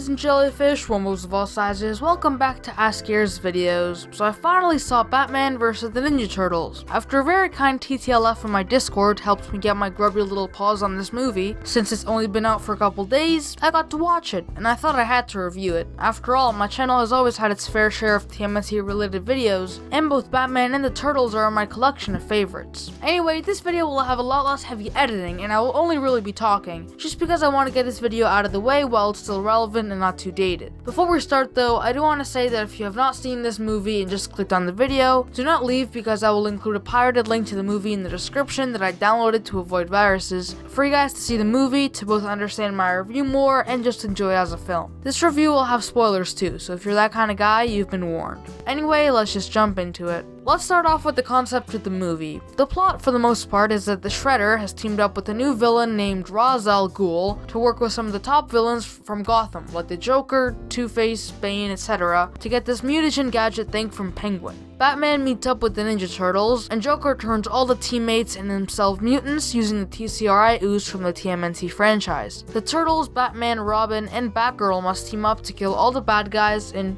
ladies and jellyfish, wormholes of all sizes, welcome back to A.S.K's videos. So I finally saw Batman vs. the Ninja Turtles. After a very kind TTLF on my Discord helped me get my grubby little paws on this movie, since it's only been out for a couple days, I got to watch it, and I thought I had to review it. After all, my channel has always had its fair share of TMNT related videos, and both Batman and the Turtles are in my collection of favorites. Anyway, this video will have a lot less heavy editing, and I will only really be talking, just because I want to get this video out of the way while it's still relevant and not too dated. Before we start though, I do want to say that if you have not seen this movie and just clicked on the video, do not leave because I will include a pirated link to the movie in the description that I downloaded to avoid viruses, for you guys to see the movie, to both understand my review more and just enjoy as a film. This review will have spoilers too, so if you're that kind of guy, you've been warned. Anyway, let's just jump into it. Let's start off with the concept of the movie. The plot, for the most part, is that the Shredder has teamed up with a new villain named Ra's al Ghul to work with some of the top villains from Gotham, like the Joker, Two-Face, Bane, etc., to get this mutagen gadget thing from Penguin. Batman meets up with the Ninja Turtles, and Joker turns all the teammates and himself mutants using the TCRI ooze from the TMNT franchise. The Turtles, Batman, Robin, and Batgirl must team up to kill all the bad guys and,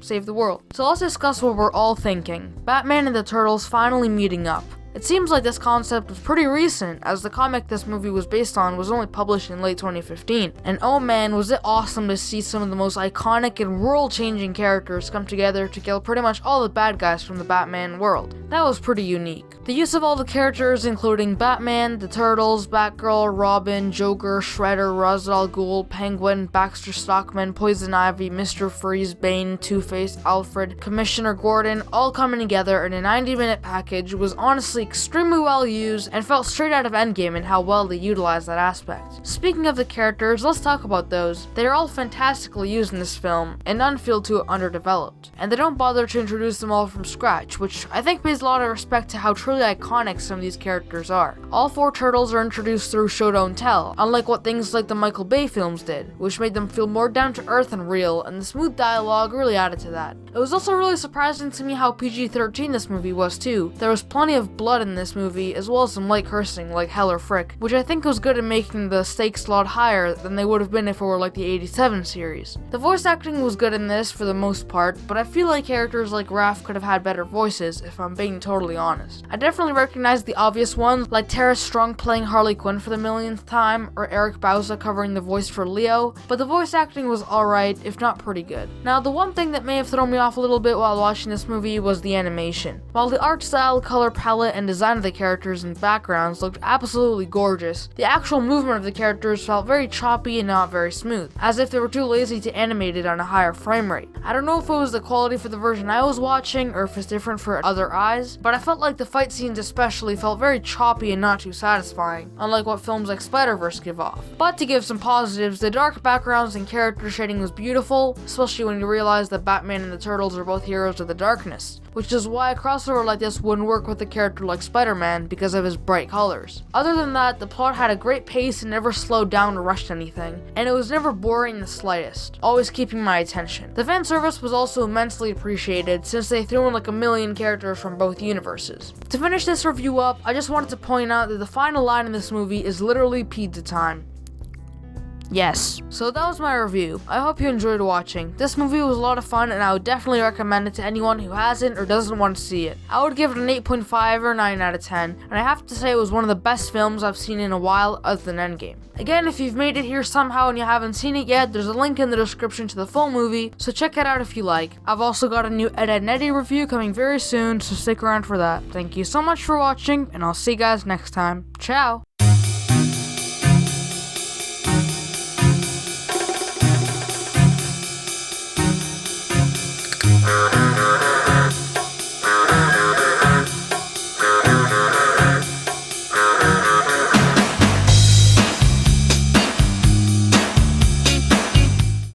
save the world. So let's discuss what we're all thinking. Batman and the Turtles finally meeting up. It seems like this concept was pretty recent, as the comic this movie was based on was only published in late 2015, and oh man, was it awesome to see some of the most iconic and world-changing characters come together to kill pretty much all the bad guys from the Batman world. That was pretty unique. The use of all the characters, including Batman, the Turtles, Batgirl, Robin, Joker, Shredder, Ra's al Ghul, Penguin, Baxter Stockman, Poison Ivy, Mr. Freeze, Bane, Two-Face, Alfred, Commissioner Gordon, all coming together in a 90-minute package was honestly extremely well used and felt straight out of Endgame in how well they utilized that aspect. Speaking of the characters, let's talk about those. They are all fantastically used in this film, and none feel too underdeveloped. And they don't bother to introduce them all from scratch, which I think pays a lot of respect to how truly iconic some of these characters are. All four Turtles are introduced through show don't tell, unlike what things like the Michael Bay films did, which made them feel more down to earth and real, and the smooth dialogue really added to that. It was also really surprising to me how PG-13 this movie was too. There was plenty of blood in this movie, as well as some light cursing like hell or frick, which I think was good in making the stakes a lot higher than they would have been if it were like the 87 series. The voice acting was good in this for the most part, but I feel like characters like Raph could have had better voices, if I'm being totally honest. I definitely recognize the obvious ones, like Tara Strong playing Harley Quinn for the millionth time, or Eric Bauza covering the voice for Leo, but the voice acting was alright, if not pretty good. Now, the one thing that may have thrown me off a little bit while watching this movie was the animation. While the art style, color palette, and design of the characters and backgrounds looked absolutely gorgeous, the actual movement of the characters felt very choppy and not very smooth, as if they were too lazy to animate it on a higher frame rate. I don't know if it was the quality for the version I was watching or if it's different for other eyes, but I felt like the fight scenes especially felt very choppy and not too satisfying, unlike what films like Spider-Verse give off. But to give some positives, the dark backgrounds and character shading was beautiful, especially when you realize that Batman and the Turtles are both heroes of the darkness, which is why a crossover like this wouldn't work with a character like Spider-Man because of his bright colors. Other than that, the plot had a great pace and never slowed down or rushed anything, and it was never boring in the slightest, always keeping my attention. The fan service was also immensely appreciated since they threw in like a million characters from both universes. To finish this review up, I just wanted to point out that the final line in this movie is literally pizza time. Yes. So that was my review. I hope you enjoyed watching. This movie was a lot of fun and I would definitely recommend it to anyone who hasn't or doesn't want to see it. I would give it an 8.5 or 9 out of 10, and I have to say it was one of the best films I've seen in a while other than Endgame. Again, if you've made it here somehow and you haven't seen it yet, there's a link in the description to the full movie, so check it out if you like. I've also got a new Ed Netty review coming very soon, so stick around for that. Thank you so much for watching, and I'll see you guys next time. Ciao!